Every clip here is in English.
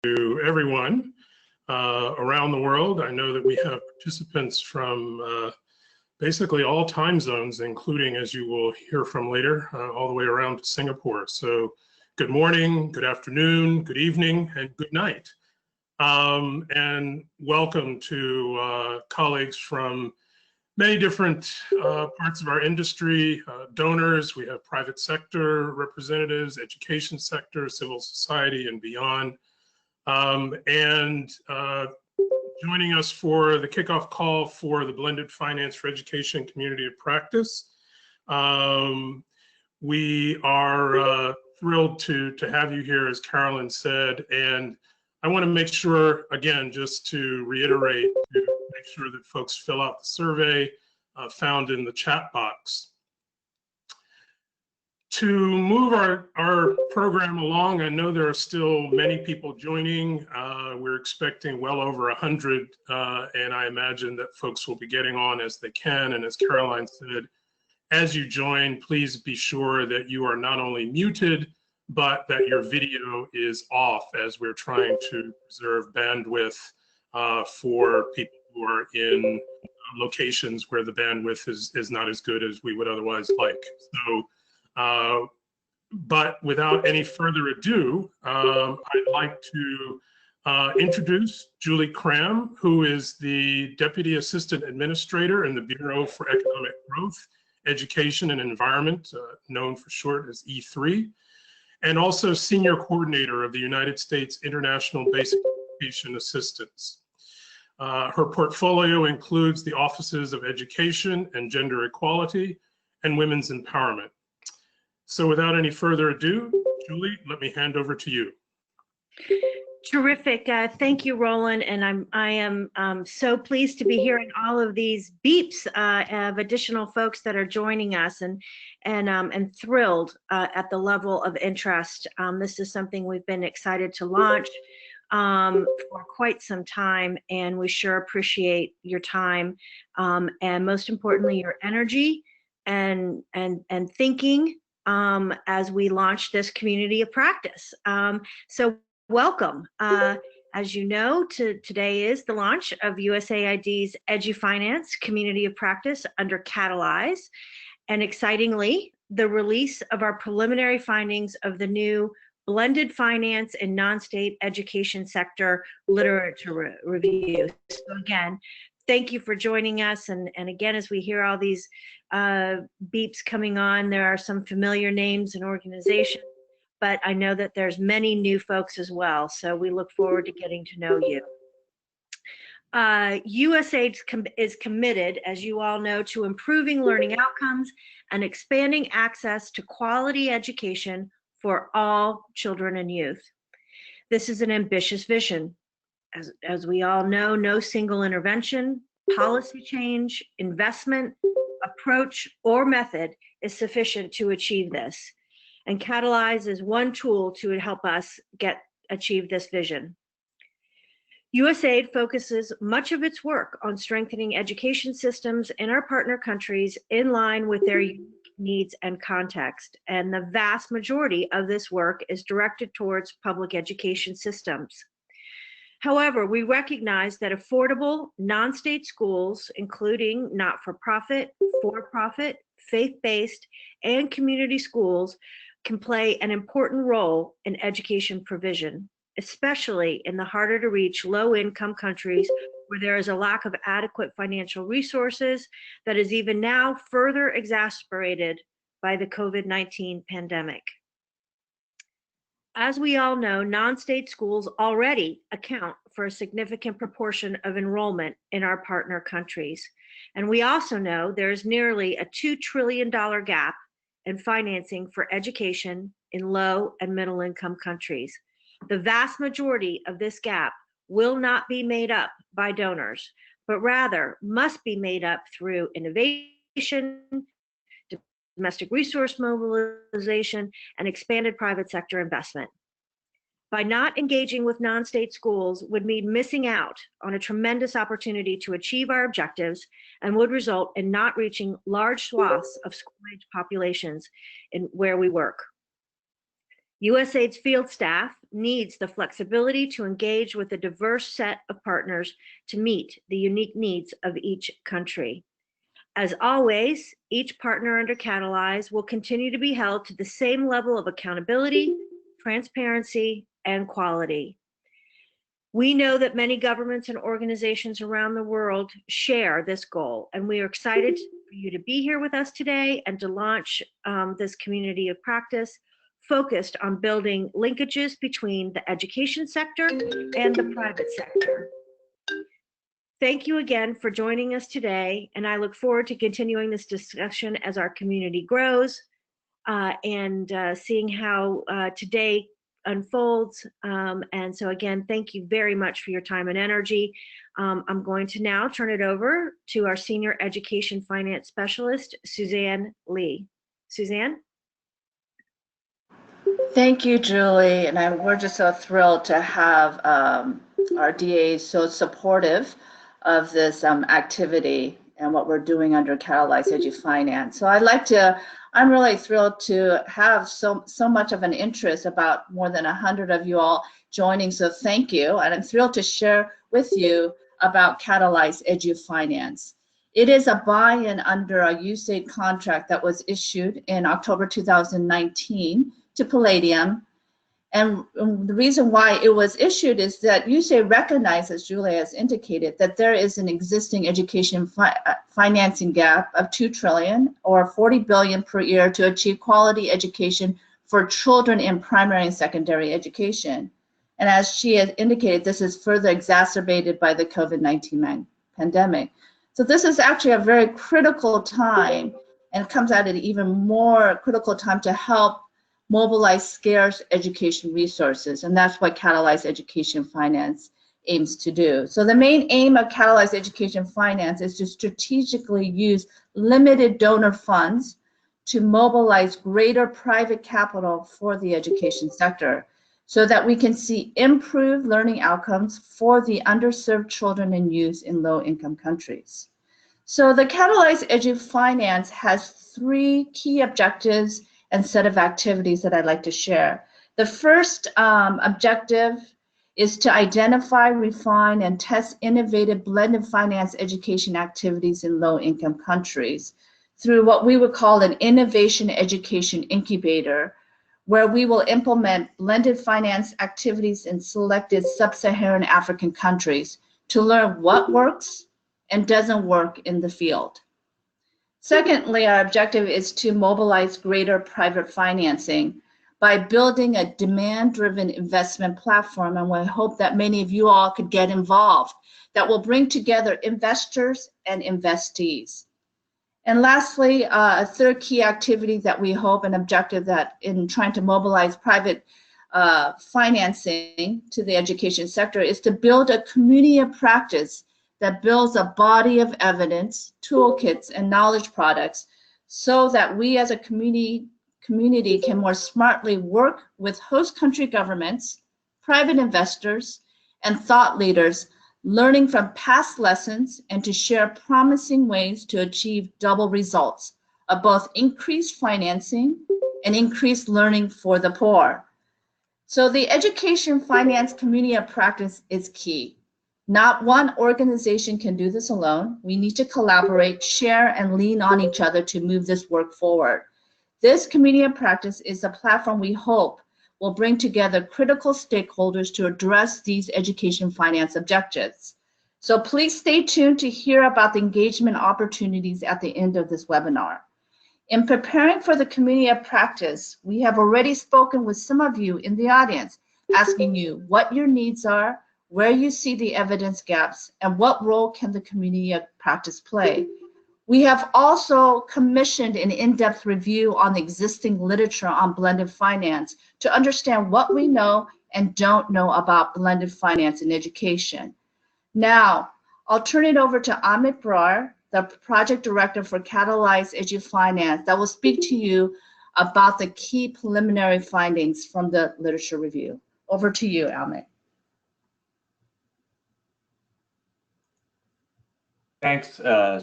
to everyone around the world. I know that we have participants from basically all time zones, including, as you will hear from later, all the way around to Singapore. So good morning, good afternoon, good evening, and good night. And welcome to colleagues from many different parts of our industry, donors. We have private sector representatives, education sector, civil society, and beyond. Joining us for the kickoff call for the Blended Finance for Education Community of Practice. We are thrilled to have you here, as Carolyn said, and I want to make sure, again, just to reiterate, to make sure that folks fill out the survey found in the chat box. To move our program along, I know there are still many people joining. We're expecting well over 100, and I imagine that folks will be getting on as they can. And as Caroline said, as you join, please be sure that you are not only muted, but that your video is off, as we're trying to preserve bandwidth for people who are in locations where the bandwidth is not as good as we would otherwise like. So, but without any further ado, I'd like to introduce Julie Kram, who is the Deputy Assistant Administrator in the Bureau for Economic Growth, Education and Environment, known for short as E3, and also Senior Coordinator of the United States International Basic Education Assistance. Her portfolio includes the Offices of Education and Gender Equality and Women's Empowerment. So without any further ado, Julie, let me hand over to you. Terrific. Thank you, Roland. And I am so pleased to be hearing all of these beeps of additional folks that are joining us, and thrilled at the level of interest. This is something we've been excited to launch for quite some time, and we sure appreciate your time, and most importantly, your energy and thinking as we launch this community of practice. So welcome. As you know, today is the launch of USAID's EduFinance Community of Practice under CATALYZE, and excitingly, the release of our preliminary findings of the new Blended Finance and Non-State Education Sector Literature Review. So again, thank you for joining us. And again, as we hear all these beeps coming on, there are some familiar names and organizations, but I know that there's many new folks as well. So we look forward to getting to know you. Usaid is committed, as you all know, to improving learning outcomes and expanding access to quality education for all children and youth. This is an ambitious vision. As we all know, no single intervention, policy change, investment, approach, or method is sufficient to achieve this. And CATALYZE is one tool to help us achieve this vision. USAID focuses much of its work on strengthening education systems in our partner countries in line with their unique needs and context. And the vast majority of this work is directed towards public education systems. However, we recognize that affordable non-state schools, including not-for-profit, for-profit, faith-based, and community schools, can play an important role in education provision, especially in the harder to reach low-income countries where there is a lack of adequate financial resources that is even now further exacerbated by the COVID-19 pandemic. As we all know, non-state schools already account for a significant proportion of enrollment in our partner countries. And we also know there is nearly a $2 trillion gap in financing for education in low and middle income countries. The vast majority of this gap will not be made up by donors, but rather must be made up through innovation, domestic resource mobilization, and expanded private sector investment. By not engaging with non-state schools would mean missing out on a tremendous opportunity to achieve our objectives and would result in not reaching large swaths of school-age populations in where we work. USAID's field staff needs the flexibility to engage with a diverse set of partners to meet the unique needs of each country. As always, each partner under CATALYZE will continue to be held to the same level of accountability, transparency, and quality. We know that many governments and organizations around the world share this goal, and we are excited for you to be here with us today and to launch this community of practice focused on building linkages between the education sector and the private sector. Thank you again for joining us today, and I look forward to continuing this discussion as our community grows and seeing how today unfolds. And so again, thank you very much for your time and energy. I'm going to now turn it over to our Senior Education Finance Specialist, Suzanne Lee. Suzanne? Thank you, Julie. And we're just so thrilled to have our DA so supportive of this activity and what we're doing under CATALYZE EduFinance. So I'm really thrilled to have so much of an interest, about more than 100 of you all joining, so thank you. And I'm thrilled to share with you about CATALYZE EduFinance. It is a buy-in under a Usaid contract that was issued in October 2019 to Palladium. And the reason why it was issued is that Usaid recognizes, Julia has indicated, that there is an existing education financing gap of $2 trillion or $40 billion per year to achieve quality education for children in primary and secondary education. And as she has indicated, this is further exacerbated by the COVID-19 pandemic. So this is actually a very critical time, and comes at an even more critical time to help mobilize scarce education resources, and that's what CATALYZE EduFinance aims to do. So the main aim of CATALYZE EduFinance is to strategically use limited donor funds to mobilize greater private capital for the education sector so that we can see improved learning outcomes for the underserved children and youth in low-income countries. So the CATALYZE EduFinance has 3 key objectives and set of activities that I'd like to share. The first objective is to identify, refine, and test innovative blended finance education activities in low-income countries through what we would call an innovation education incubator, where we will implement blended finance activities in selected sub-Saharan African countries to learn what works and doesn't work in the field. Secondly, our objective is to mobilize greater private financing by building a demand-driven investment platform, and we hope that many of you all could get involved, that will bring together investors and investees. And lastly, a third key activity that we hope, an objective that in trying to mobilize private financing to the education sector, is to build a community of practice that builds a body of evidence, toolkits, and knowledge products so that we as a community can more smartly work with host country governments, private investors, and thought leaders, learning from past lessons and to share promising ways to achieve double results of both increased financing and increased learning for the poor. So the education finance community of practice is key. Not one organization can do this alone. We need to collaborate, share, and lean on each other to move this work forward. This community of practice is a platform we hope will bring together critical stakeholders to address these education finance objectives. So please stay tuned to hear about the engagement opportunities at the end of this webinar. In preparing for the community of practice, we have already spoken with some of you in the audience, asking you what your needs are, where you see the evidence gaps, and what role can the community of practice play. We have also commissioned an in-depth review on the existing literature on blended finance to understand what we know and don't know about blended finance in education. Now, I'll turn it over to Amit Brar, the project director for CATALYZE EduFinance, that will speak to you about the key preliminary findings from the literature review. Over to you, Amit. Thanks,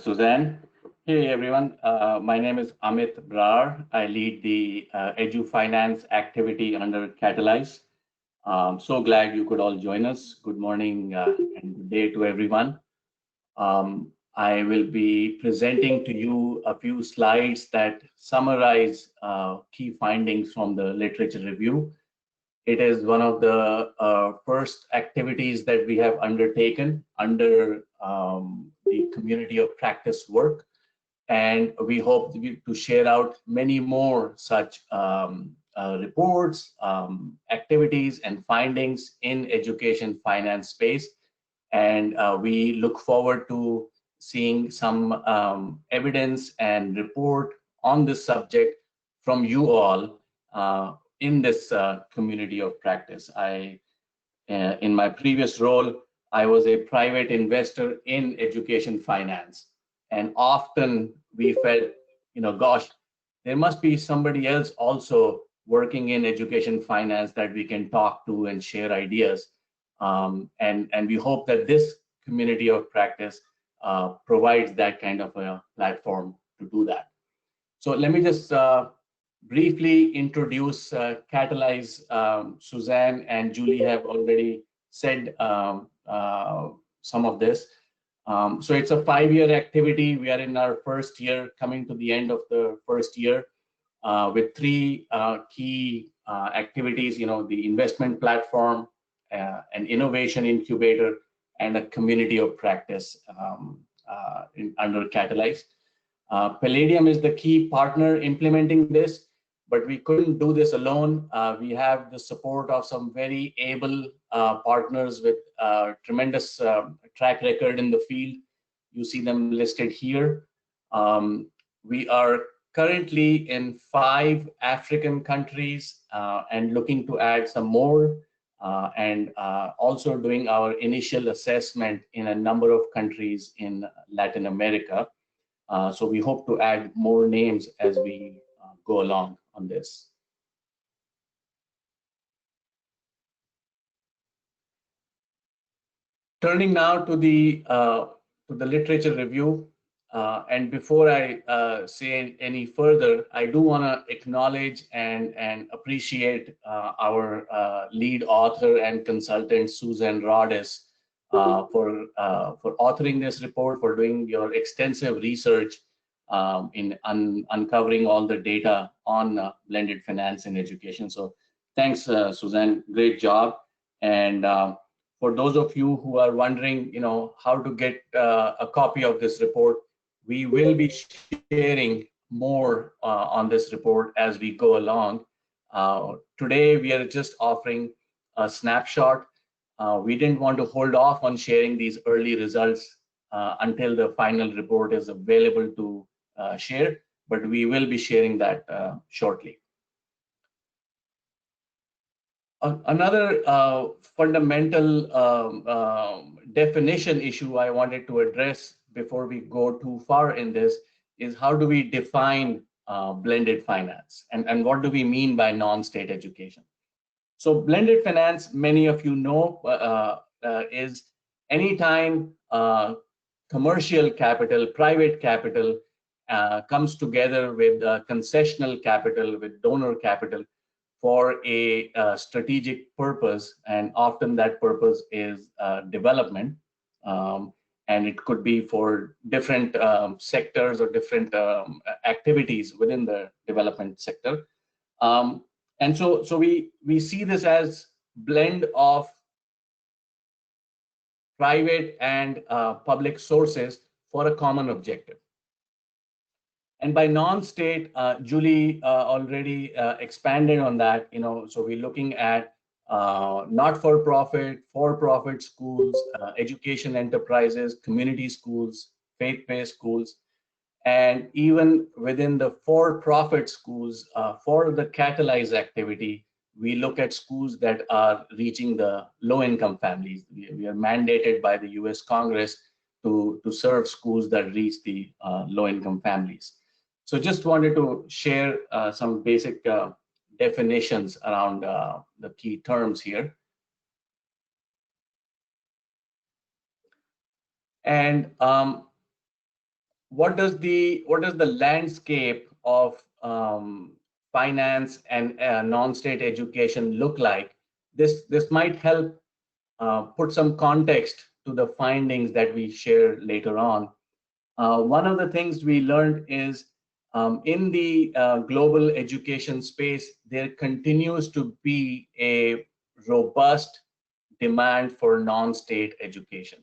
Suzanne. Hey everyone, my name is Amit Brar. I lead the EduFinance activity under CATALYZE. So glad you could all join us. Good morning and good day to everyone. I will be presenting to you a few slides that summarize key findings from the literature review. It is one of the first activities that we have undertaken under the community of practice work. And we hope to share out many more such reports, activities, and findings in education finance space. And we look forward to seeing some evidence and report on this subject from you all in this community of practice. In my previous role, I was a private investor in education finance. And often we felt, gosh, there must be somebody else also working in education finance that we can talk to and share ideas. And we hope that this community of practice provides that kind of a platform to do that. So let me just briefly introduce CATALYZE. Suzanne and Julie have already said some of this. So it's a 5-year activity. We are in our first year, coming to the end of the first year, with 3 key activities, the investment platform, an innovation incubator, and a community of practice under CATALYZE. Palladium is the key partner implementing this, but we couldn't do this alone. We have the support of some very able partners with tremendous track record in the field. You see them listed here. We are currently in 5 African countries and looking to add some more, and also doing our initial assessment in a number of countries in Latin America. So we hope to add more names as we go along on this. Turning now to the literature review, and before I say any further, I do want to acknowledge and appreciate our lead author and consultant, Susan Rodis, for authoring this report, for doing your extensive research in uncovering all the data on blended finance in education. So thanks, Suzanne, great job. And for those of you who are wondering, how to get a copy of this report, we will be sharing more on this report as we go along. Today, we are just offering a snapshot. We didn't want to hold off on sharing these early results until the final report is available to share, but we will be sharing that shortly. Another fundamental definition issue I wanted to address before we go too far in this is, how do we define blended finance, and what do we mean by non-state education? So blended finance, many of you know, is anytime commercial capital, private capital comes together with concessional capital, with donor capital for a strategic purpose, and often that purpose is development, and it could be for different sectors or different activities within the development sector. And so we see this as blend of private and public sources for a common objective. And by non-state, Julie already expanded on that. So we're looking at not-for-profit, for-profit schools, education enterprises, community schools, faith-based schools, and even within the for-profit schools, for the CATALYZE activity, we look at schools that are reaching the low-income families. We are mandated by the US Congress to serve schools that reach the low-income families. So just wanted to share some basic definitions around the key terms here. And what does the landscape of finance and non-state education look like? This might help put some context to the findings that we share later on. One of the things we learned is in the global education space, there continues to be a robust demand for non-state education.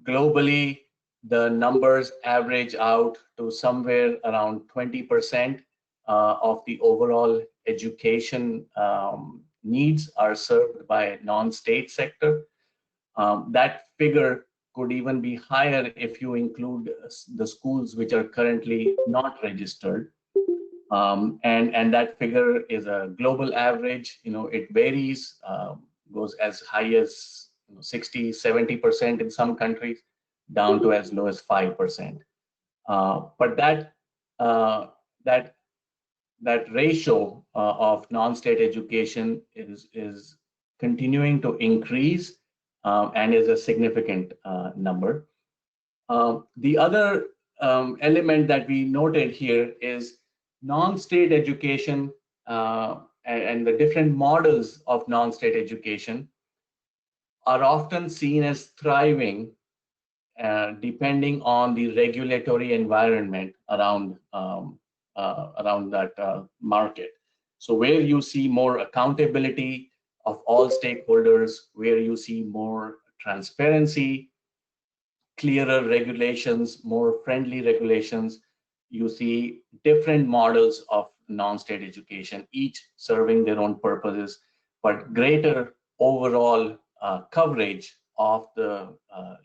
Globally, the numbers average out to somewhere around 20% of the overall education needs are served by non-state sector. That figure could even be higher if you include the schools which are currently not registered. And that figure is a global average. It varies, goes as high as 60, 70% in some countries, down to as low as 5%. But that ratio of non-state education is continuing to increase and is a significant number. The other element that we noted here is non-state education and the different models of non-state education are often seen as thriving depending on the regulatory environment around that market. So where you see more accountability of all stakeholders, where you see more transparency, clearer regulations, more friendly regulations, you see different models of non-state education, each serving their own purposes, but greater overall coverage of the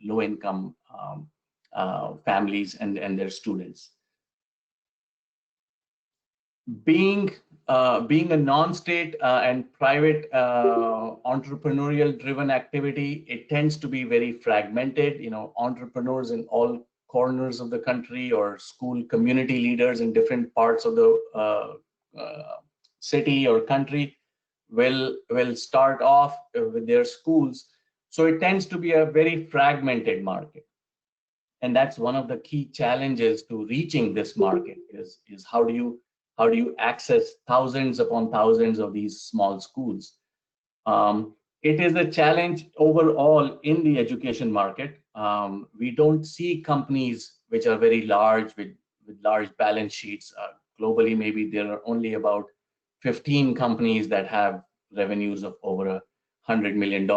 low-income families and their students. Being a non-state and private entrepreneurial-driven activity, it tends to be very fragmented. Entrepreneurs in all corners of the country, or school community leaders in different parts of the city or country will start off with their schools. So it tends to be a very fragmented market. And that's one of the key challenges to reaching this market is how do you access thousands upon thousands of these small schools? It is a challenge overall in the education market. We don't see companies which are very large with large balance sheets. Globally, maybe there are only about 15 companies that have revenues of over $100 million.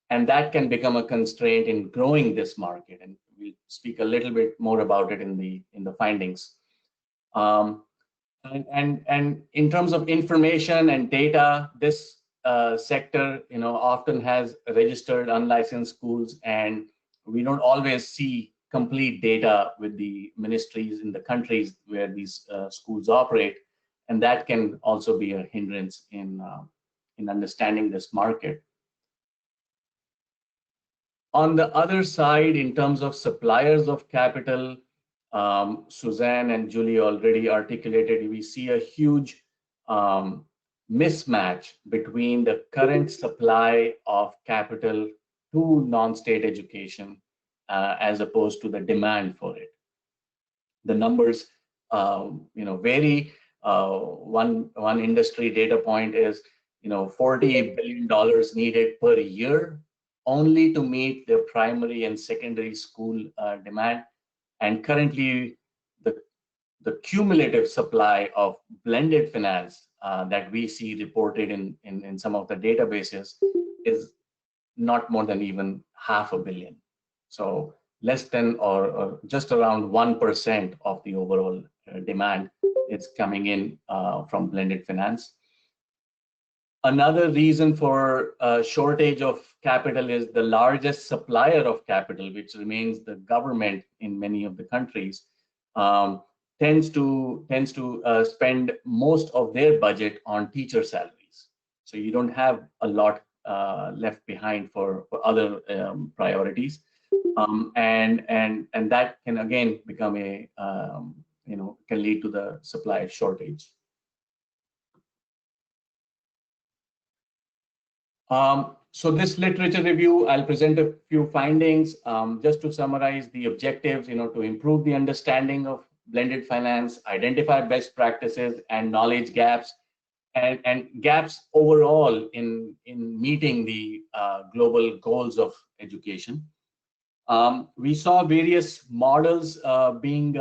And that can become a constraint in growing this market. And we'll speak a little bit more about it in the findings. And in terms of information and data, this sector, often has registered unlicensed schools, and we don't always see complete data with the ministries in the countries where these schools operate, and that can also be a hindrance in understanding this market. On the other side, in terms of suppliers of capital, Suzanne and Julie already articulated, we see a huge mismatch between the current supply of capital to non-state education as opposed to the demand for it. The numbers vary. One industry data point is $40 billion needed per year only to meet the primary and secondary school demand. And currently, the cumulative supply of blended finance that we see reported in some of the databases is not more than even $500 million. So less than or just around 1% of the overall demand is coming in from blended finance. Another reason for shortage of capital is the largest supplier of capital, which remains the government in many of the countries, tends to spend most of their budget on teacher salaries. So you don't have a lot left behind for other priorities, and that can again become a can lead to the supply shortage. So this literature review, I'll present a few findings. Just to summarize the objectives, to improve the understanding of blended finance, identify best practices and knowledge gaps, and gaps overall in meeting the global goals of education. We saw various models being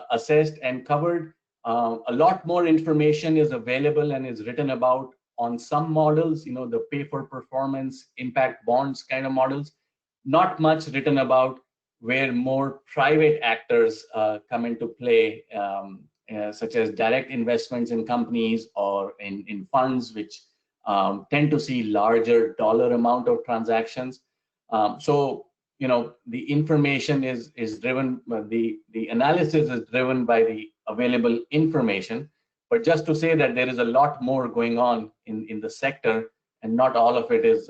assessed and covered. A lot more information is available and is written about on some models, the pay for performance, impact bonds kind of models. Not much written about where more private actors come into play, such as direct investments in companies or in funds, which tend to see larger dollar amount of transactions. So the information is driven, the analysis is driven by the available information. But just to say that there is a lot more going on in the sector, and not all of it is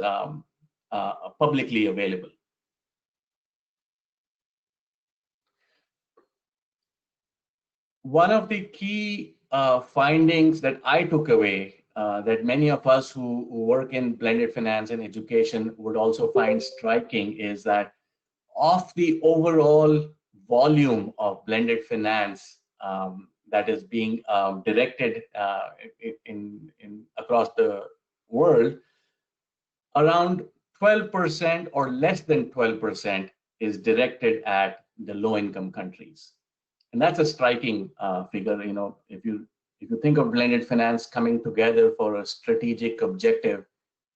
publicly available. One of the key findings that I took away, that many of us who work in blended finance and education would also find striking, is that of the overall volume of blended finance that is being directed across the world, around 12% or less than 12% is directed at the low-income countries. And that's a striking figure. If you think of blended finance coming together for a strategic objective,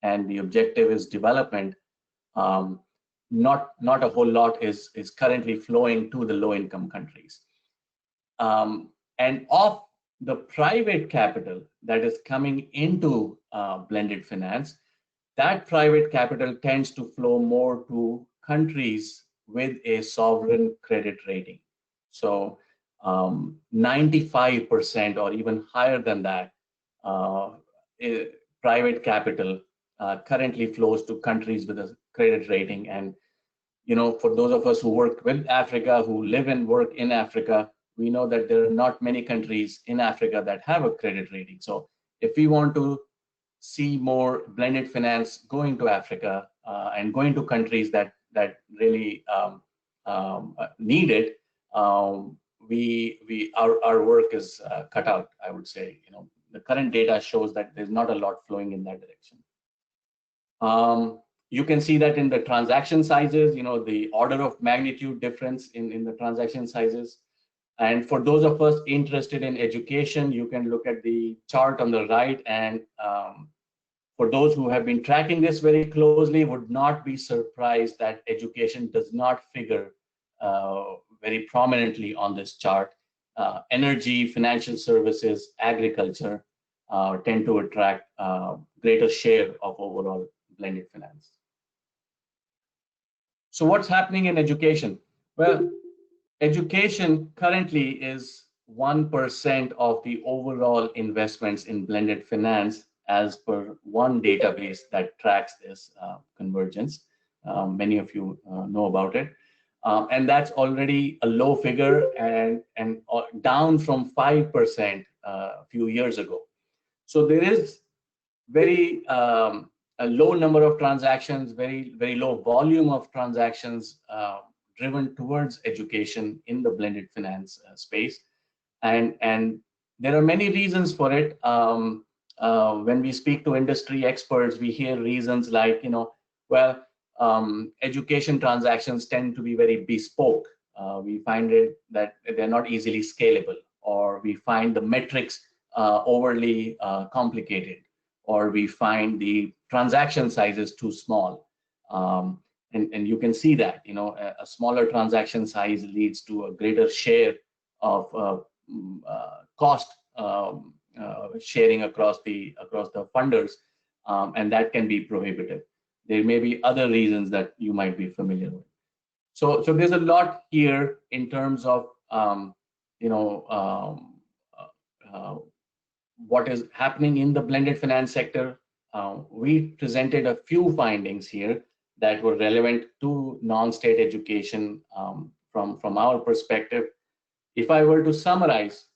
and the objective is development, not a whole lot is currently flowing to the low-income countries. And of the private capital that is coming into blended finance, that private capital tends to flow more to countries with a sovereign credit rating. So 95% or even higher than that private capital currently flows to countries with a credit rating. And for those of us who work with Africa, who live and work in Africa, we know that there are not many countries in Africa that have a credit rating. So if we want to see more blended finance going to Africa and going to countries that really need it, our work is cut out, I would say. The current data shows that there's not a lot flowing in that direction. You can see that in the transaction sizes, the order of magnitude difference in the transaction sizes. And for those of us interested in education, you can look at the chart on the right. And for those who have been tracking this very closely, would not be surprised that education does not figure very prominently on this chart. Energy, financial services, agriculture tend to attract greater share of overall blended finance. So what's happening in education? Well, education currently is 1% of the overall investments in blended finance, as per one database that tracks this convergence. Many of you know about it. And that's already a low figure, and down from 5% a few years ago. So there is very a low number of transactions, very low volume of transactions driven towards education in the blended finance space, and there are many reasons for it. When we speak to industry experts, we hear reasons like, education transactions tend to be very bespoke. We find it that they're not easily scalable, or we find the metrics overly complicated, or we find the transaction sizes too small. And you can see that, a smaller transaction size leads to a greater share of cost sharing across the funders, and that can be prohibitive. There may be other reasons that you might be familiar with. So there's a lot here in terms of what is happening in the blended finance sector. We presented a few findings here that were relevant to non-state education from our perspective. If I were to summarize,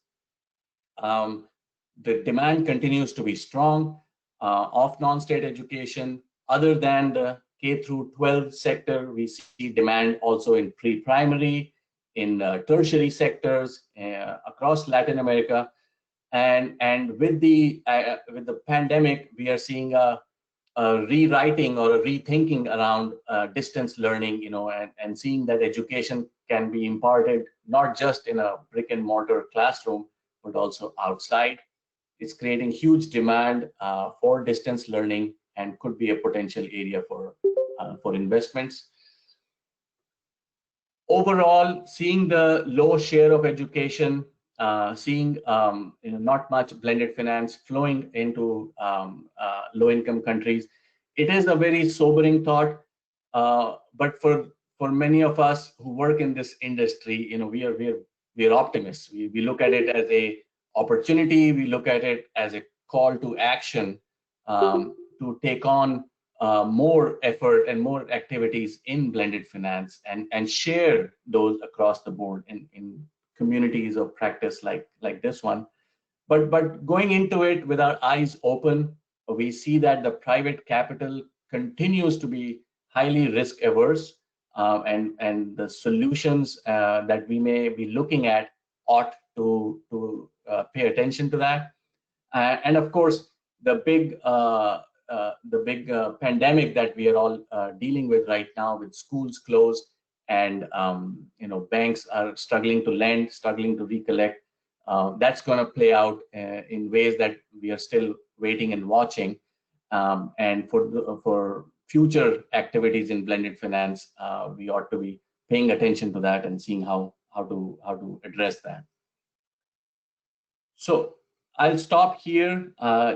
the demand continues to be strong of non-state education. other than the K through 12 sector, we see demand also in pre-primary, in tertiary sectors across Latin America, and with the pandemic, we are seeing a rewriting or a rethinking around distance learning, and seeing that education can be imparted not just in a brick and mortar classroom, but also outside. It's creating huge demand for distance learning and could be a potential area for investments. Overall, seeing the low share of education, seeing not much blended finance flowing into low-income countries, it is a very sobering thought. But for many of us who work in this industry, we are optimists. We look at it as a opportunity. We look at it as a call to action to take on more effort and more activities in blended finance and share those across the board in communities of practice like this one. But going into it with our eyes open, we see that the private capital continues to be highly risk averse, and the solutions that we may be looking at ought to pay attention to that. And of course, the big pandemic that we are all dealing with right now, with schools closed and banks are struggling to lend, struggling to recollect, that's going to play out in ways that we are still waiting and watching. And for future activities in blended finance, we ought to be paying attention to that and seeing how to address that. So I'll stop here.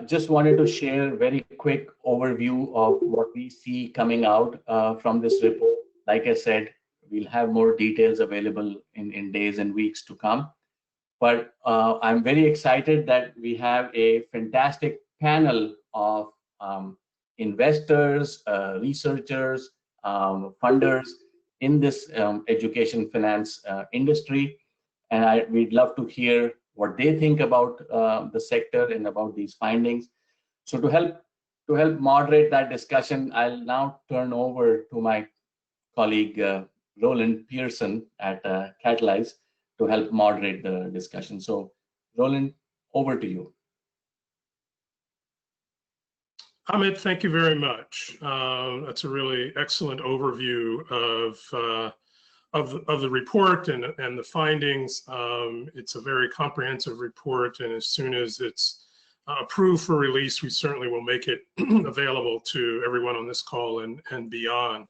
Just wanted to share a very quick overview of what we see coming out from this report. Like I said, we'll have more details available in days and weeks to come. But I'm very excited that we have a fantastic panel of investors, researchers, funders in this education finance industry. And we'd love to hear what they think about the sector and about these findings. So to help moderate that discussion, I'll now turn over to my colleague Roland Pearson at CATALYZE to help moderate the discussion. So Roland, over to you. Amit, thank you very much. That's a really excellent overview of the report and the findings. It's a very comprehensive report, and as soon as it's approved for release, we certainly will make it available to everyone on this call and beyond.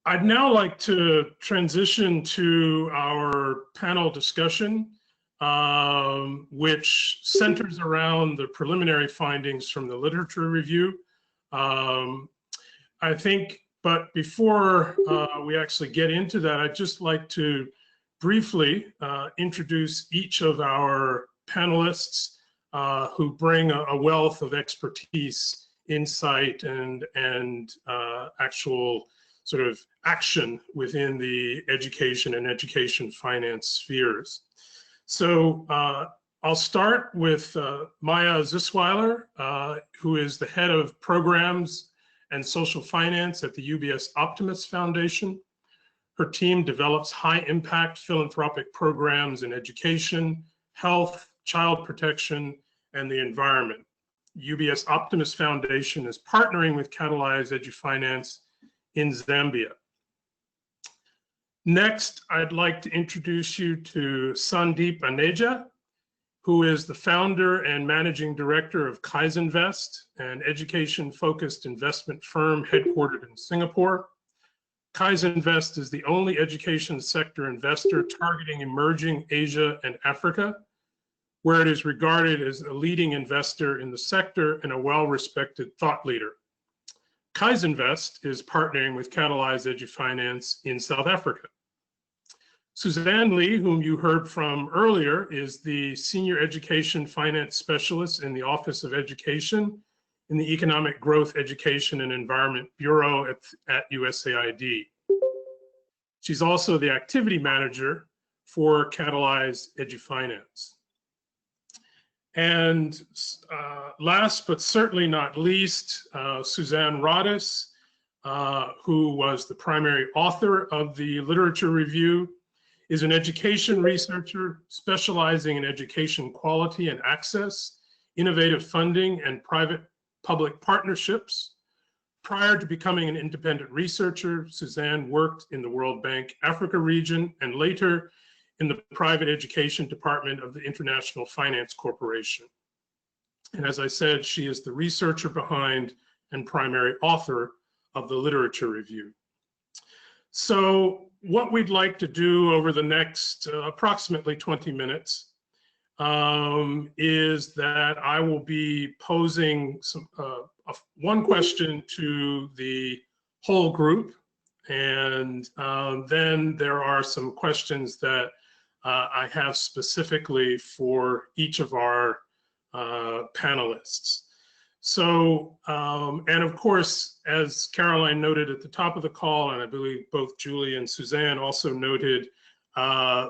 I'd now like to transition to our panel discussion, which centers around the preliminary findings from the literature review. I think, but before we actually get into that, I'd just like to briefly introduce each of our panelists who bring a wealth of expertise, insight, and actual sort of action within the education and education finance spheres. So I'll start with Maya Zisweiler, who is the head of programs and social finance at the UBS Optimus Foundation. Her team develops high-impact philanthropic programs in education, health, child protection, and the environment. UBS Optimus Foundation is partnering with CATALYZE EduFinance in Zambia. Next, I'd like to introduce you to Sandeep Aneja, who is the founder and managing director of Kaizenvest, an education-focused investment firm headquartered in Singapore. Kaizenvest is the only education sector investor targeting emerging Asia and Africa, where it is regarded as a leading investor in the sector and a well-respected thought leader. Kaizenvest is partnering with CATALYZE EduFinance in South Africa. Suzanne Lee, whom you heard from earlier, is the Senior Education Finance Specialist in the Office of Education in the Economic Growth, Education, and Environment Bureau at USAID. She's also the Activity Manager for CATALYZE EduFinance. And last but certainly not least, Suzanne Rodis, who was the primary author of the literature review, is an education researcher specializing in education quality and access, innovative funding, and private-public partnerships. Prior to becoming an independent researcher, Suzanne worked in the World Bank Africa region and later in the private education department of the International Finance Corporation. And as I said, she is the researcher behind and primary author of the literature review. So what we'd like to do over the next approximately 20 minutes is that I will be posing one question to the whole group, and then there are some questions that I have specifically for each of our panelists. So, and of course, as Caroline noted at the top of the call, and I believe both Julie and Suzanne also noted,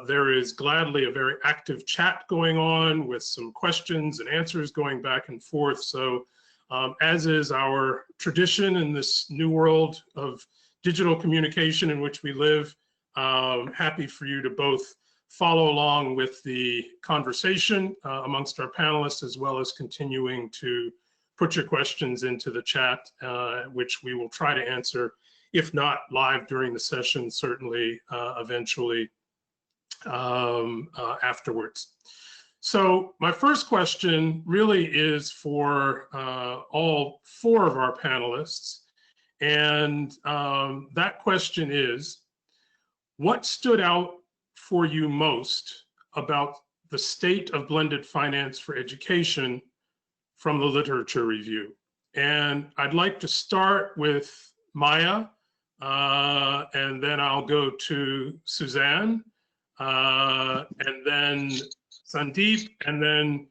there is gladly a very active chat going on with some questions and answers going back and forth. So as is our tradition in this new world of digital communication in which we live, happy for you to both follow along with the conversation amongst our panelists, as well as continuing to put your questions into the chat, which we will try to answer, if not live during the session, certainly eventually afterwards. So my first question really is for all four of our panelists. And that question is, what stood out for you most about the state of blended finance for education from the literature review? And I'd like to start with Maya, and then I'll go to Suzanne, and then Sandeep, and then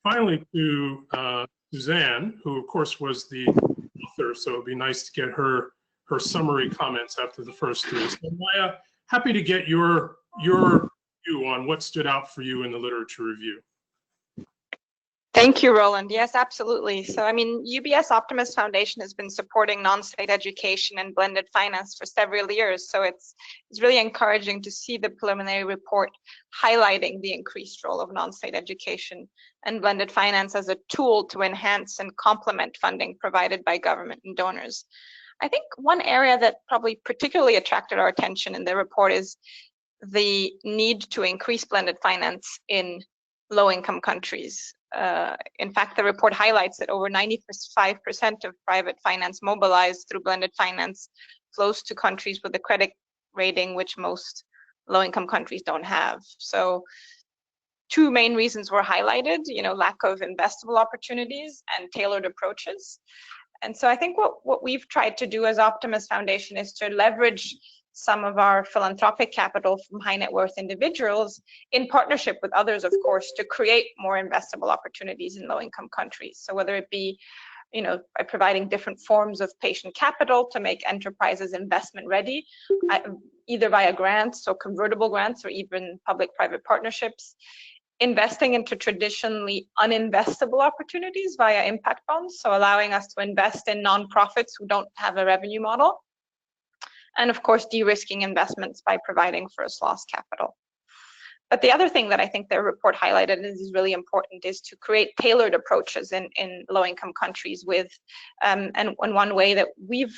finally to Suzanne, who of course was the author, so it'd be nice to get her summary comments after the first three. So Maya, happy to get your view on what stood out for you in the literature review. Thank you, Roland. Yes, absolutely. So, I mean, UBS Optimist Foundation has been supporting non-state education and blended finance for several years. So it's really encouraging to see the preliminary report highlighting the increased role of non-state education and blended finance as a tool to enhance and complement funding provided by government and donors. I think one area that probably particularly attracted our attention in the report is the need to increase blended finance in low-income countries. In fact, the report highlights that over 95% of private finance mobilized through blended finance flows to countries with a credit rating which most low-income countries don't have. So two main reasons were highlighted, lack of investable opportunities and tailored approaches. And so I think what we've tried to do as Optimist Foundation is to leverage some of our philanthropic capital from high net worth individuals in partnership with others, of course, to create more investable opportunities in low income countries. So whether it be, by providing different forms of patient capital to make enterprises investment ready, either via grants, so convertible grants, or even public-private partnerships, investing into traditionally uninvestable opportunities via impact bonds, so allowing us to invest in nonprofits who don't have a revenue model, and of course, de-risking investments by providing first loss capital. But the other thing that I think the report highlighted is really important is to create tailored approaches in low-income countries with, and one way that we've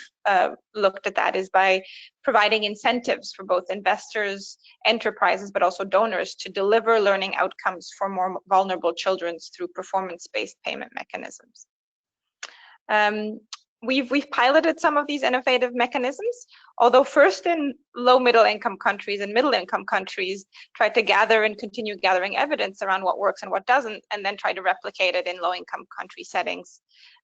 looked at that is by providing incentives for both investors, enterprises, but also donors to deliver learning outcomes for more vulnerable children through performance-based payment mechanisms. We've piloted some of these innovative mechanisms, although first in low middle income countries and middle income countries, tried to gather and continue gathering evidence around what works and what doesn't, and then try to replicate it in low income country settings.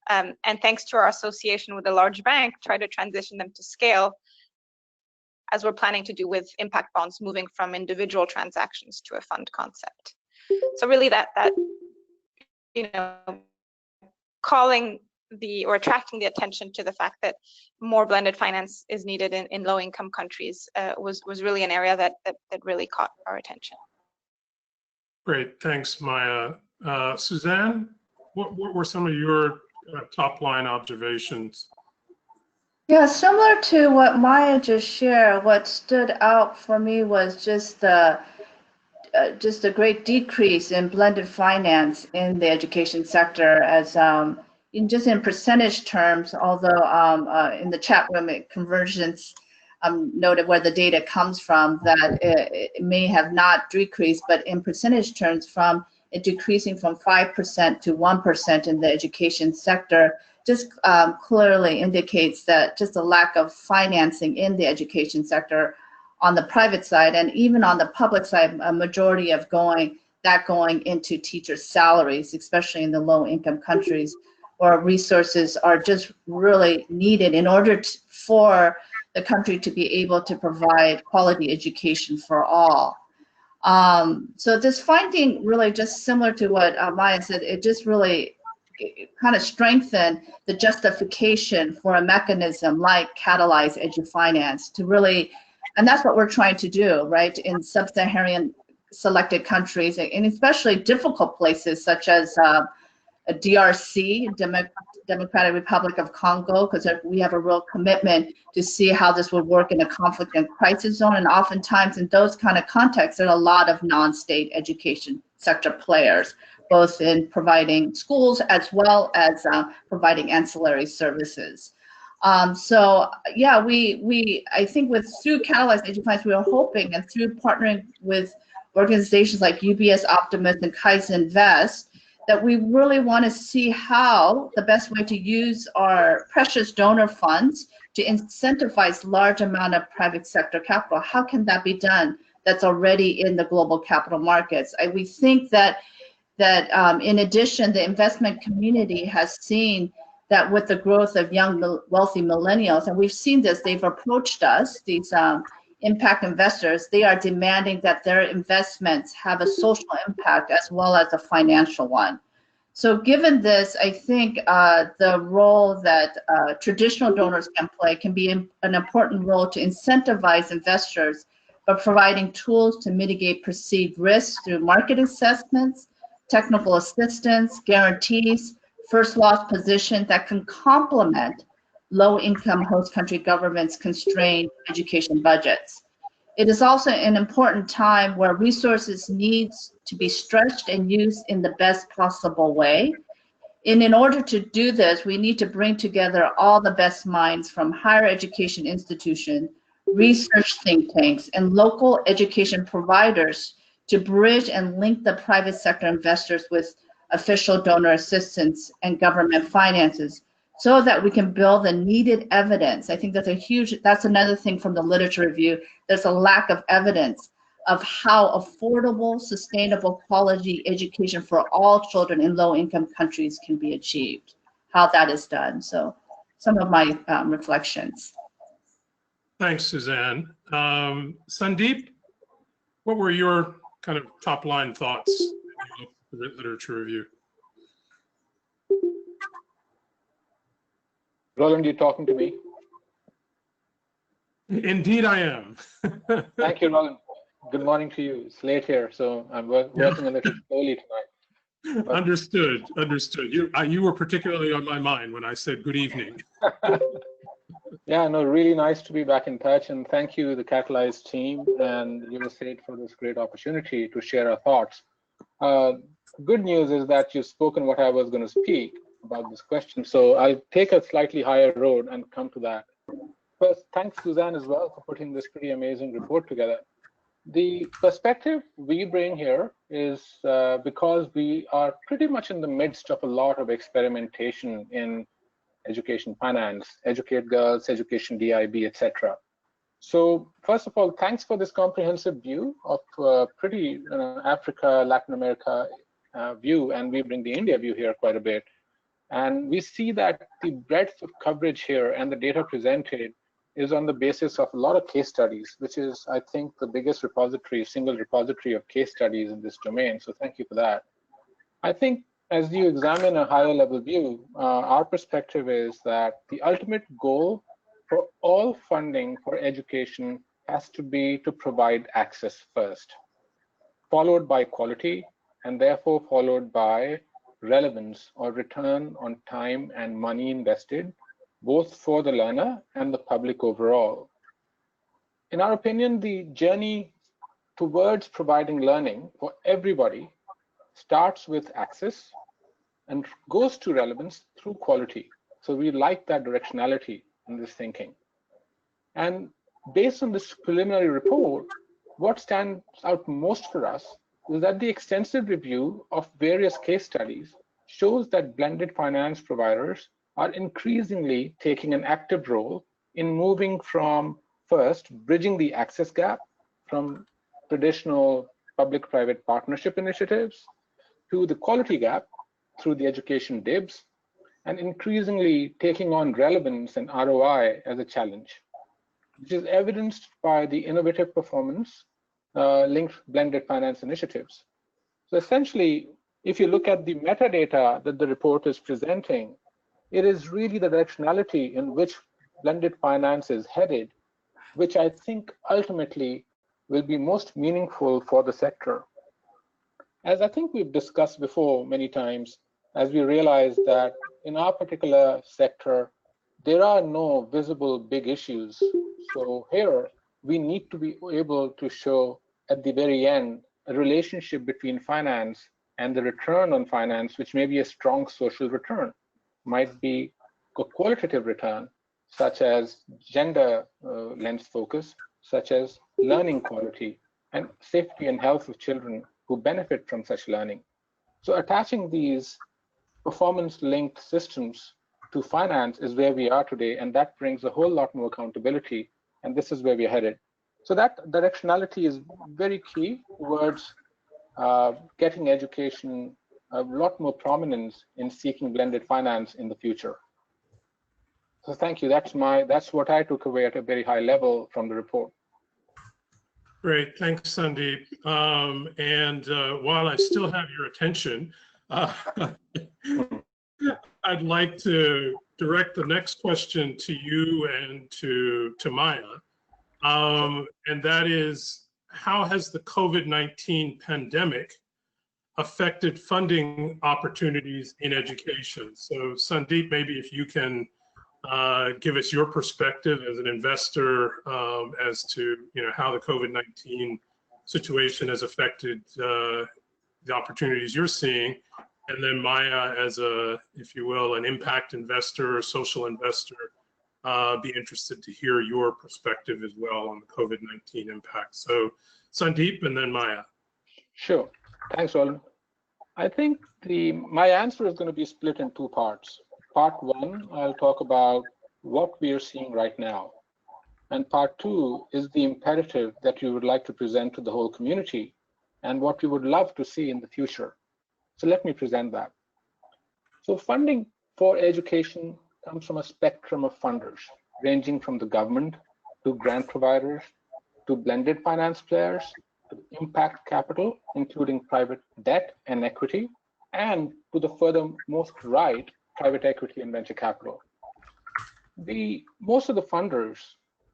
And thanks to our association with a large bank, try to transition them to scale, as we're planning to do with impact bonds, moving from individual transactions to a fund concept. So really that attracting the attention to the fact that more blended finance is needed in low-income countries was really an area that really caught our attention. Great, thanks, Maya. Suzanne, what were some of your top line observations? Yeah, similar to what Maya just shared, what stood out for me was just a great decrease in blended finance in the education sector, as in percentage terms, although in the chat room convergence noted where the data comes from, that it may have not decreased, but in percentage terms, from it decreasing from 5% to 1% in the education sector, just clearly indicates that just a lack of financing in the education sector on the private side, and even on the public side, a majority of going into teacher salaries, especially in the low income countries, where resources are just really needed in order for the country to be able to provide quality education for all. So this finding really, just similar to what Maya said, it just really kind of strengthened the justification for a mechanism like CATALYZE EduFinance to really, and that's what we're trying to do, right, in sub-Saharan selected countries, and especially difficult places such as a DRC, Democratic Republic of Congo, because we have a real commitment to see how this would work in a conflict and crisis zone. And oftentimes in those kind of contexts, there are a lot of non-state education sector players, both in providing schools as well as providing ancillary services. So yeah, I think through CATALYZE EduFinance, we are hoping, and through partnering with organizations like UBS Optimist and Kaizenvest, that we really want to see how the best way to use our precious donor funds to incentivize large amount of private sector capital. How can that be done that's already in the global capital markets? We think that in addition, the investment community has seen that with the growth of young wealthy millennials, and we've seen this, they've approached us, these impact investors, they are demanding that their investments have a social impact as well as a financial one. So given this, I think the role that traditional donors can play can be an important role to incentivize investors by providing tools to mitigate perceived risks through market assessments, technical assistance, guarantees, first loss position that can complement low-income host country governments' constrained education budgets. It is also an important time where resources need to be stretched and used in the best possible way. And in order to do this, we need to bring together all the best minds from higher education institutions, research think tanks, and local education providers to bridge and link the private sector investors with official donor assistance and government finances, so that we can build the needed evidence. I think that's another thing from the literature review. There's a lack of evidence of how affordable, sustainable, quality education for all children in low-income countries can be achieved, how that is done. So some of my reflections. Thanks, Suzanne. Sandeep, what were your kind of top line thoughts in the literature review? Roland, you talking to me? Indeed, I am. Thank you, Roland. Good morning to you. It's late here, so I'm working a little slowly tonight. But... Understood. You were particularly on my mind when I said good evening. Yeah, no, really nice to be back in touch, and thank you, the CATALYZE team and Usaid, for this great opportunity to share our thoughts. Good news is that you've spoken what I was going to speak about this question, so I'll take a slightly higher road and come to that. First, thanks, Suzanne, as well, for putting this pretty amazing report together. The perspective we bring here is because we are pretty much in the midst of a lot of experimentation in education finance, Educate Girls, Education DIB, etc. So first of all, thanks for this comprehensive view of pretty Africa, Latin America view, and we bring the India view here quite a bit. And we see that the breadth of coverage here and the data presented is on the basis of a lot of case studies, which is, I think, the biggest repository, single repository of case studies in this domain. So thank you for that. I think as you examine a higher level view, our perspective is that the ultimate goal for all funding for education has to be to provide access first, followed by quality, and therefore followed by relevance or return on time and money invested, both for the learner and the public overall. In our opinion, the journey towards providing learning for everybody starts with access and goes to relevance through quality. So we like that directionality in this thinking. And based on this preliminary report, what stands out most for us is that the extensive review of various case studies shows that blended finance providers are increasingly taking an active role in moving from, first, bridging the access gap from traditional public-private partnership initiatives to the quality gap through the education DIBs, and increasingly taking on relevance and ROI as a challenge, which is evidenced by the innovative performance linked blended finance initiatives. So essentially, if you look at the metadata that the report is presenting, it is really the directionality in which blended finance is headed, which I think ultimately will be most meaningful for the sector. As I think we've discussed before many times, as we realize that in our particular sector, there are no visible big issues. So here, we need to be able to show at the very end a relationship between finance and the return on finance, which may be a strong social return, might be a qualitative return, such as gender lens focus, such as learning quality, and safety and health of children who benefit from such learning. So attaching these performance-linked systems to finance is where we are today, and that brings a whole lot more accountability, and this is where we're headed. So that directionality is very key towards getting education a lot more prominence in seeking blended finance in the future. So thank you. That's what I took away at a very high level from the report. Great, thanks, Sandeep. While I still have your attention, I'd like to direct the next question to you and to Maya. And that is, how has the COVID-19 pandemic affected funding opportunities in education? So Sandeep, maybe if you can give us your perspective as an investor as to how the COVID-19 situation has affected the opportunities you're seeing, and then Maya as a, if you will, an impact investor or social investor, be interested to hear your perspective as well on the COVID-19 impact. So Sandeep and then Maya. Sure, thanks, Roland. I think my answer is going to be split in two parts. Part one, I'll talk about what we are seeing right now. And part two is the imperative that we would like to present to the whole community and what we would love to see in the future. So let me present that. So funding for education comes from a spectrum of funders, ranging from the government to grant providers, to blended finance players, to impact capital, including private debt and equity, and to the furthermost right, private equity and venture capital. Most of the funders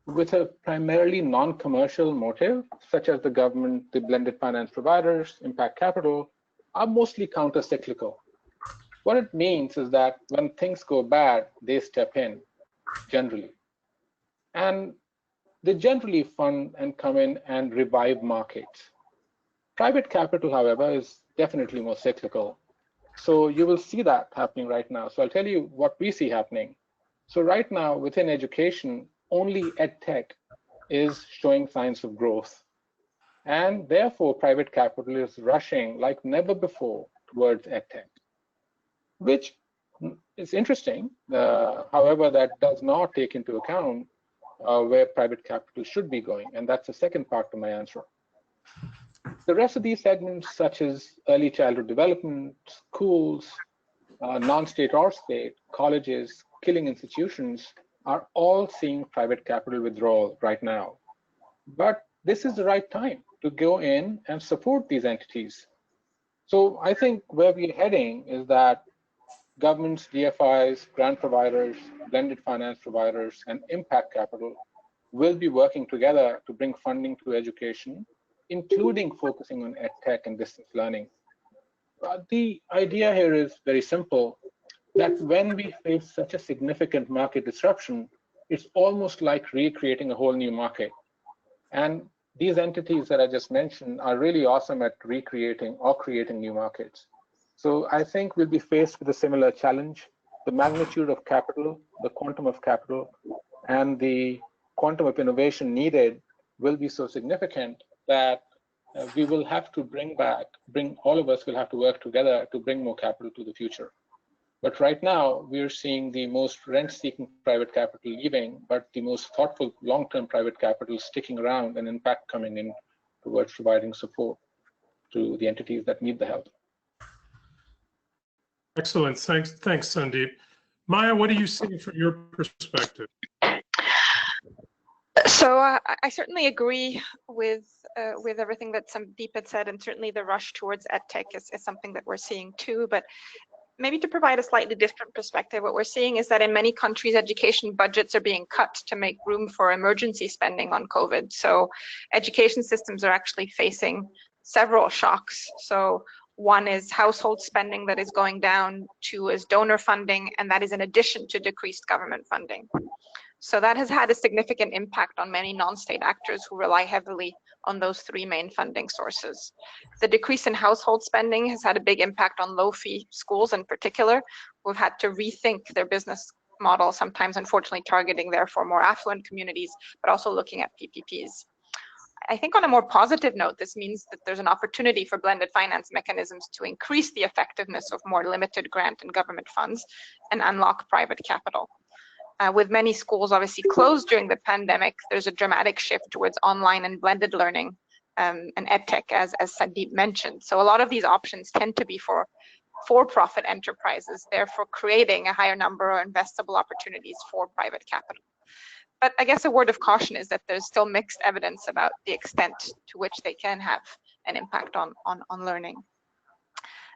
with a primarily non-commercial motive, such as the government, the blended finance providers, impact capital, are mostly counter-cyclical. What it means is that when things go bad, they step in, generally. And they generally fund and come in and revive markets. Private capital, however, is definitely more cyclical. So you will see that happening right now. So I'll tell you what we see happening. So right now, within education, only EdTech is showing signs of growth. And therefore, private capital is rushing like never before towards EdTech, which is interesting. However, that does not take into account where private capital should be going. And that's the second part to my answer. The rest of these segments, such as early childhood development, schools, non-state or state, colleges, skilling institutions, are all seeing private capital withdrawal right now. But this is the right time to go in and support these entities. So I think where we're heading is that governments, DFIs, grant providers, blended finance providers, and impact capital will be working together to bring funding to education, including focusing on EdTech and distance learning. The idea here is very simple, that when we face such a significant market disruption, it's almost like recreating a whole new market. And these entities that I just mentioned are really awesome at recreating or creating new markets. So I think we'll be faced with a similar challenge. The magnitude of capital, the quantum of capital, and the quantum of innovation needed will be so significant that we will have to all of us will have to work together to bring more capital to the future. But right now, we're seeing the most rent-seeking private capital leaving, but the most thoughtful long-term private capital sticking around, and in fact coming in towards providing support to the entities that need the help. Excellent. Thanks, Sandeep. Maya, what do you see from your perspective? So I certainly agree with everything that Sandeep had said, and certainly the rush towards edtech is something that we're seeing too. But maybe to provide a slightly different perspective, what we're seeing is that in many countries, education budgets are being cut to make room for emergency spending on COVID. So education systems are actually facing several shocks. So one is household spending that is going down, two is donor funding, and that is in addition to decreased government funding. So that has had a significant impact on many non-state actors who rely heavily on those three main funding sources. The decrease in household spending has had a big impact on low-fee schools in particular, who have had to rethink their business model, sometimes unfortunately targeting therefore more affluent communities, but also looking at PPPs. I think on a more positive note, this means that there's an opportunity for blended finance mechanisms to increase the effectiveness of more limited grant and government funds and unlock private capital. With many schools obviously closed during the pandemic, there's a dramatic shift towards online and blended learning and edtech, as Sandeep mentioned. So a lot of these options tend to be for for-profit enterprises, therefore creating a higher number of investable opportunities for private capital. But I guess a word of caution is that there's still mixed evidence about the extent to which they can have an impact on learning.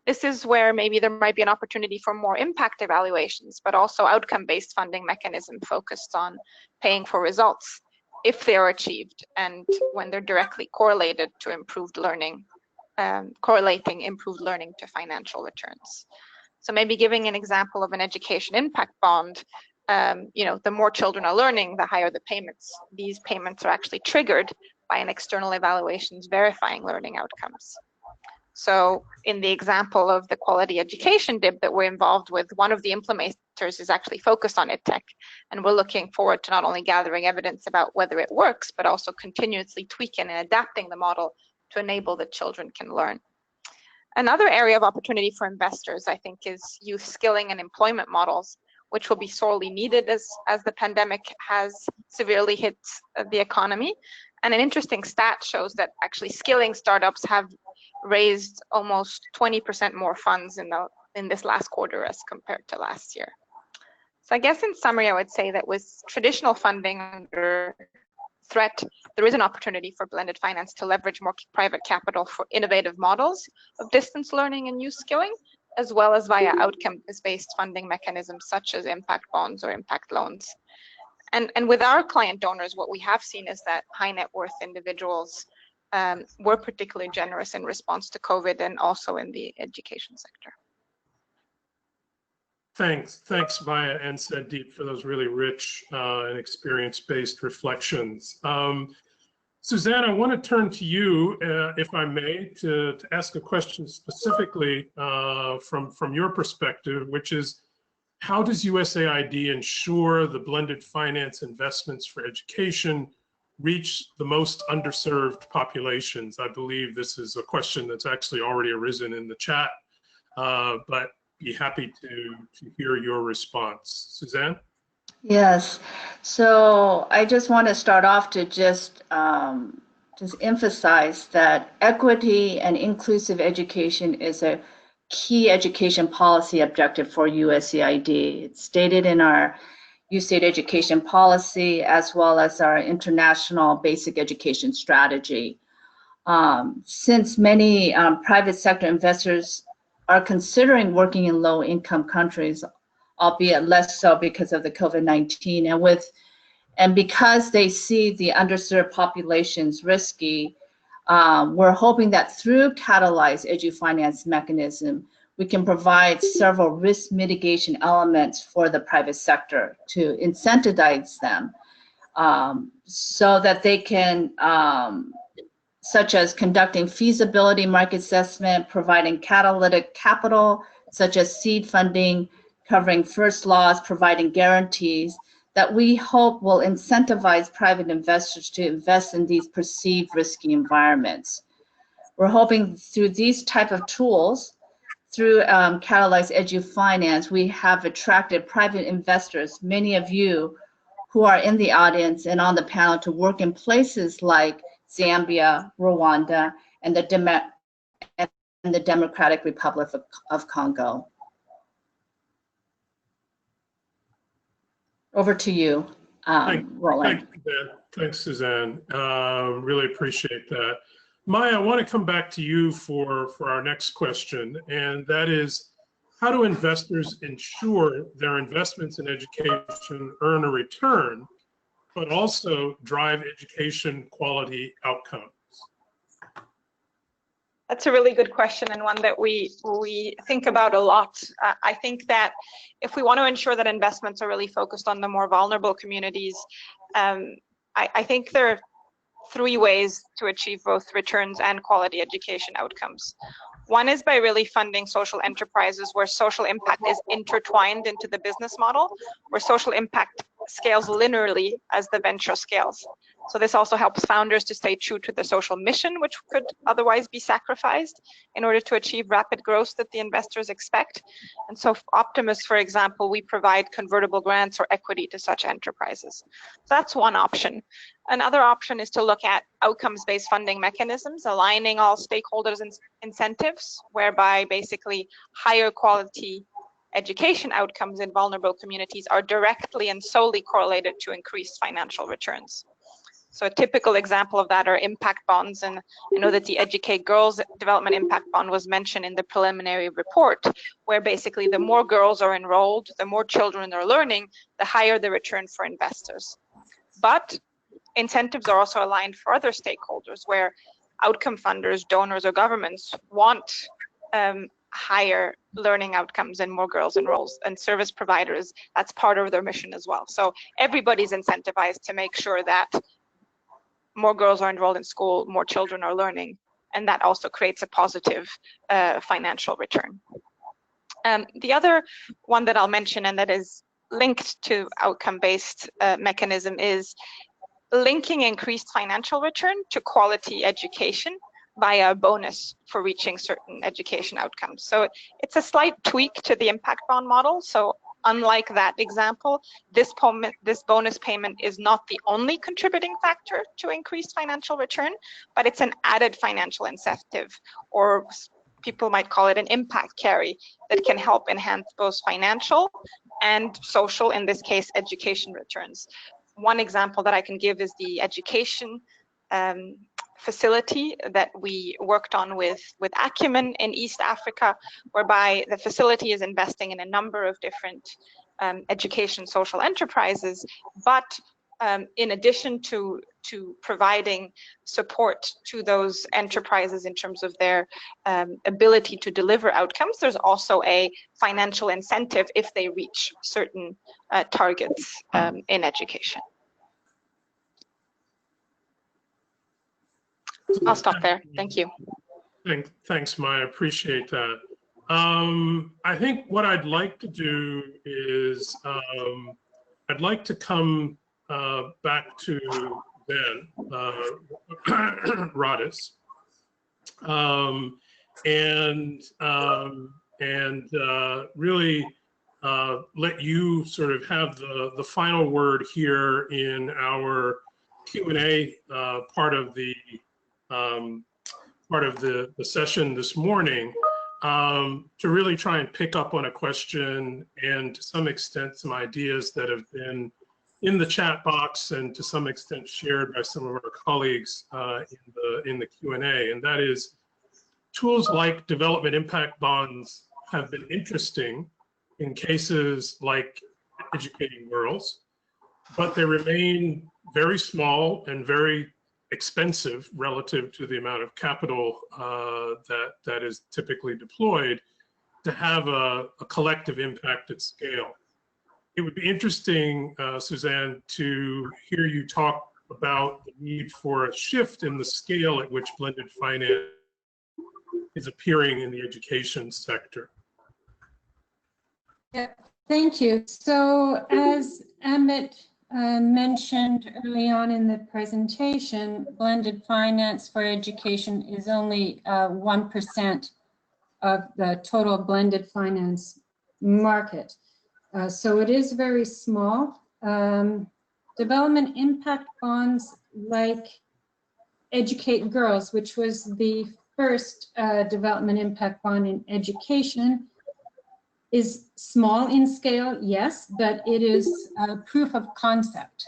This is where maybe there might be an opportunity for more impact evaluations, but also outcome-based funding mechanism focused on paying for results if they are achieved and when they're directly correlated to improved learning, correlating improved learning to financial returns. So maybe giving an example of an education impact bond, the more children are learning, the higher the payments. These payments are actually triggered by an external evaluations verifying learning outcomes. So in the example of the quality education DIB that we're involved with, one of the implementers is actually focused on edtech, and we're looking forward to not only gathering evidence about whether it works, but also continuously tweaking and adapting the model to enable that children can learn. Another area of opportunity for investors, I think, is youth skilling and employment models, which will be sorely needed as the pandemic has severely hit the economy. And an interesting stat shows that actually skilling startups have raised almost 20% more funds in this last quarter as compared to last year. So I guess in summary, I would say that with traditional funding under threat, there is an opportunity for blended finance to leverage more private capital for innovative models of distance learning and youth skilling, as well as via outcomes-based funding mechanisms such as impact bonds or impact loans. And with our client donors, what we have seen is that high net worth individuals were particularly generous in response to COVID and also in the education sector. Thanks, Maya and Sandeep, for those really rich and experience-based reflections. Suzanne, I want to turn to you, if I may, to ask a question specifically from your perspective, which is, how does USAID ensure the blended finance investments for education reach the most underserved populations? I believe this is a question that's actually already arisen in the chat, but be happy to hear your response. Suzanne? Yes, so I just want to start off to just emphasize that equity and inclusive education is a key education policy objective for USAID. It's stated in our Usaid education policy as well as our international basic education strategy. Since many private sector investors are considering working in low-income countries, albeit less so because of the COVID-19, and because they see the underserved populations risky, We're hoping that through CATALYZE EduFinance mechanism, we can provide several risk mitigation elements for the private sector to incentivize them so that they can, such as conducting feasibility market assessment, providing catalytic capital, such as seed funding, covering first loss, providing guarantees, that we hope will incentivize private investors to invest in these perceived risky environments. We're hoping through these type of tools, through CATALYZE EduFinance, we have attracted private investors, many of you who are in the audience and on the panel, to work in places like Zambia, Rwanda, and the Democratic Republic of Congo. Over to you, Roland. Thanks, Suzanne. Really appreciate that. Maya, I want to come back to you for our next question, and that is, how do investors ensure their investments in education earn a return, but also drive education quality outcomes? That's a really good question, and one that we think about a lot. I think that if we want to ensure that investments are really focused on the more vulnerable communities, I think there are 3 ways to achieve both returns and quality education outcomes. One is by really funding social enterprises where social impact is intertwined into the business model, where social impact scales linearly as the venture scales. So this also helps founders to stay true to the social mission, which could otherwise be sacrificed in order to achieve rapid growth that the investors expect. And so Optimus, for example, we provide convertible grants or equity to such enterprises. So that's one option. Another option is to look at outcomes-based funding mechanisms, aligning all stakeholders' incentives, whereby basically higher quality education outcomes in vulnerable communities are directly and solely correlated to increased financial returns. So a typical example of that are impact bonds, and I know that the Educate Girls Development Impact Bond was mentioned in the preliminary report, where basically the more girls are enrolled, the more children are learning, the higher the return for investors. But incentives are also aligned for other stakeholders, where outcome funders, donors, or governments want higher learning outcomes and more girls enrolled, and service providers, that's part of their mission as well. So everybody's incentivized to make sure that more girls are enrolled in school, more children are learning, and that also creates a positive financial return. The other one that I'll mention, and that is linked to outcome-based mechanism, is linking increased financial return to quality education via a bonus for reaching certain education outcomes. So it's a slight tweak to the impact bond model. So unlike that example, this bonus payment is not the only contributing factor to increased financial return, but it's an added financial incentive, or people might call it an impact carry, that can help enhance both financial and social, in this case, education returns. One example that I can give is the education facility that we worked on with Acumen in East Africa, whereby the facility is investing in a number of different education social enterprises, but in addition to providing support to those enterprises in terms of their ability to deliver outcomes, there's also a financial incentive if they reach certain targets in education. I'll stop there. Thank you. Thanks, Maya. Appreciate that. I think what I'd like to do is I'd like to come back to Ben Rodis and really let you sort of have the final word here in our Q&A part of the session this morning, to really try and pick up on a question and to some extent some ideas that have been in the chat box and to some extent shared by some of our colleagues in the Q&A, and that is, tools like development impact bonds have been interesting in cases like Educating Girls, but they remain very small and very expensive relative to the amount of capital that is typically deployed to have a collective impact at scale. It would be interesting, Suzanne, to hear you talk about the need for a shift in the scale at which blended finance is appearing in the education sector. Yeah, thank you. So as Amit mentioned early on in the presentation, blended finance for education is only 1% of the total blended finance market. So it is very small. Development impact bonds like Educate Girls, which was the first development impact bond in education, is small in scale, yes, but it is proof of concept.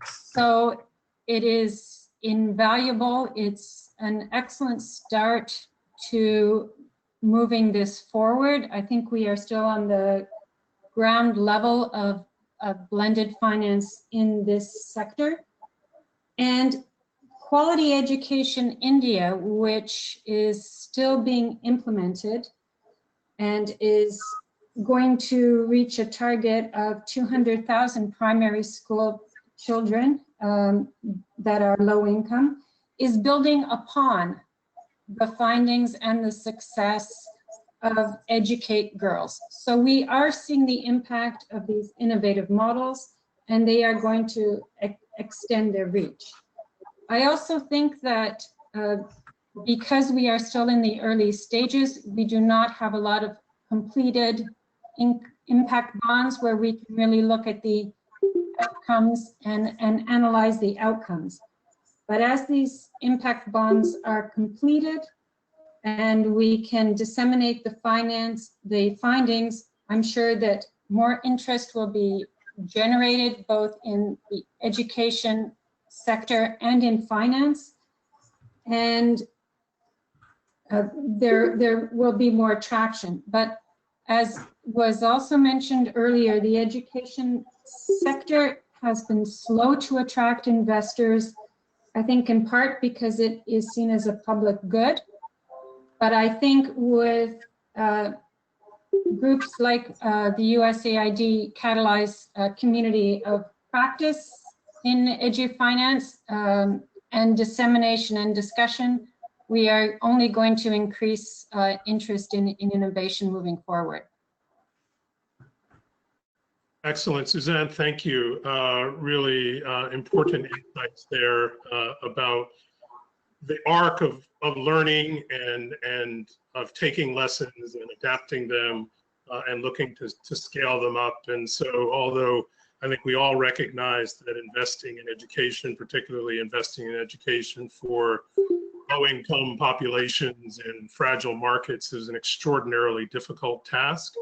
So it is invaluable. It's an excellent start to moving this forward. I think we are still on the ground level of blended finance in this sector. And Quality Education India, which is still being implemented and is going to reach a target of 200,000 primary school children that are low income, is building upon the findings and the success of Educate Girls. So we are seeing the impact of these innovative models, and they are going to extend their reach. I also think that because we are still in the early stages, we do not have a lot of completed impact bonds where we can really look at the outcomes and analyze the outcomes. But as these impact bonds are completed and we can disseminate the findings, I'm sure that more interest will be generated both in the education sector and in finance. And there will be more traction. But as was also mentioned earlier, the education sector has been slow to attract investors, I think in part because it is seen as a public good. But I think with groups like the USAID CATALYZE community of practice in EduFinance and dissemination and discussion, we are only going to increase interest in innovation moving forward. Excellent, Suzanne, thank you. Really important insights there about the arc of learning and of taking lessons and adapting them and looking to scale them up. And so although I think we all recognize that investing in education, particularly investing in education for low-income populations in fragile markets, is an extraordinarily difficult task.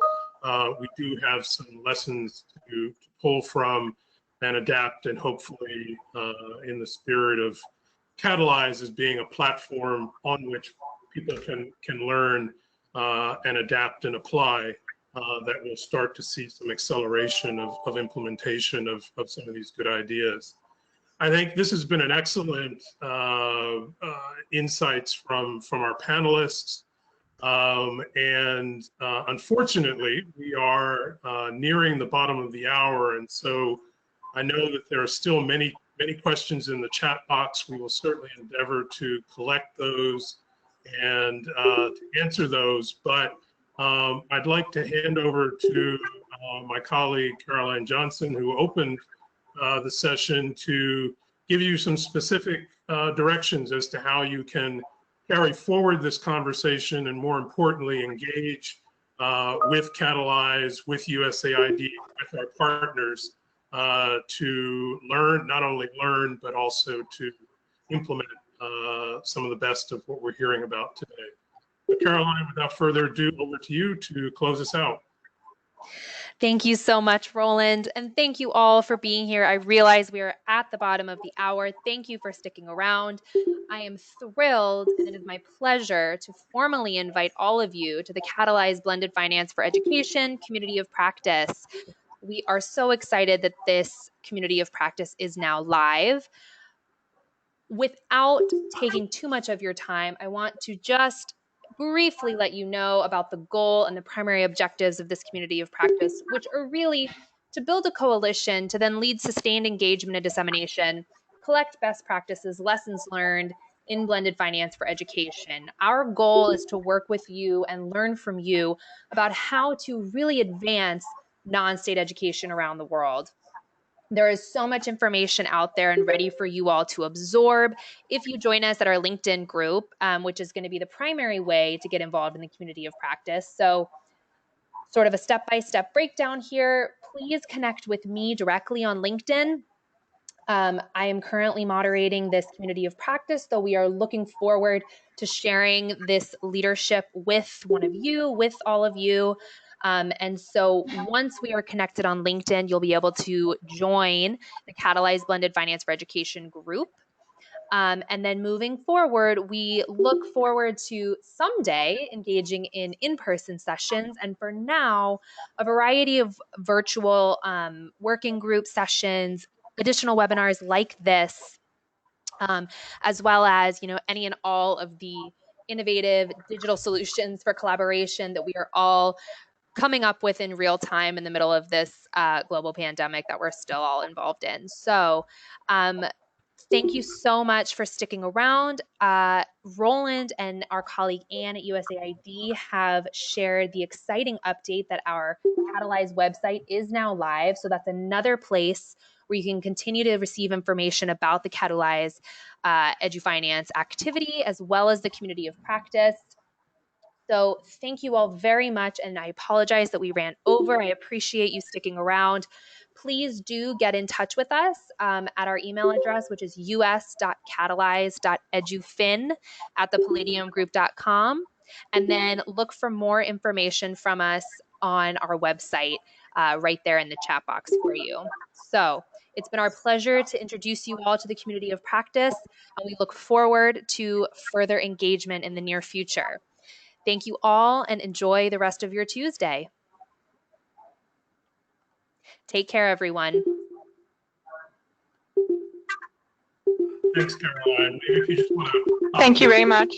We do have some lessons to pull from and adapt, and hopefully in the spirit of CATALYZE as being a platform on which people can learn and adapt and apply, that we'll start to see some acceleration of implementation of some of these good ideas. I think this has been an excellent insights from our panelists. Unfortunately, we are nearing the bottom of the hour. And so I know that there are still many questions in the chat box. We will certainly endeavor to collect those and to answer those. But I'd like to hand over to my colleague, Caroline Johnson, who opened the session, to give you some specific directions as to how you can carry forward this conversation and, more importantly, engage with CATALYZE, with USAID, with our partners to learn, not only learn, but also to implement some of the best of what we're hearing about today. But Caroline, without further ado, over to you to close us out. Thank you so much, Roland, and thank you all for being here. I realize we are at the bottom of the hour. Thank you for sticking around. I am thrilled, and it is my pleasure to formally invite all of you to the CATALYZE Blended Finance for Education Community of Practice. We are so excited that this community of practice is now live. Without taking too much of your time, I want to just briefly let you know about the goal and the primary objectives of this community of practice, which are really to build a coalition to then lead sustained engagement and dissemination, collect best practices, lessons learned in blended finance for education. Our goal is to work with you and learn from you about how to really advance non-state education around the world. There is so much information out there and ready for you all to absorb if you join us at our LinkedIn group, which is going to be the primary way to get involved in the community of practice. So sort of a step-by-step breakdown here. Please connect with me directly on LinkedIn. I am currently moderating this community of practice, though we are looking forward to sharing this leadership with one of you, with all of you. And so once we are connected on LinkedIn, you'll be able to join the CATALYZE Blended Finance for Education group. And then moving forward, we look forward to someday engaging in in-person sessions. And for now, a variety of virtual working group sessions, additional webinars like this, as well as, any and all of the innovative digital solutions for collaboration that we are all coming up with in real time in the middle of this global pandemic that we're still all involved in. So thank you so much for sticking around. Roland and our colleague Anne at USAID have shared the exciting update that our CATALYZE website is now live. So that's another place where you can continue to receive information about the CATALYZE EduFinance activity, as well as the community of practice. So thank you all very much, and I apologize that we ran over. I appreciate you sticking around. Please do get in touch with us at our email address, which is us.catalyze.edufin@thepalladiumgroup.com, and then look for more information from us on our website right there in the chat box for you. So it's been our pleasure to introduce you all to the community of practice, and we look forward to further engagement in the near future. Thank you all and enjoy the rest of your Tuesday. Take care, everyone. Thanks, Caroline. Maybe if you just want to Thank you very much.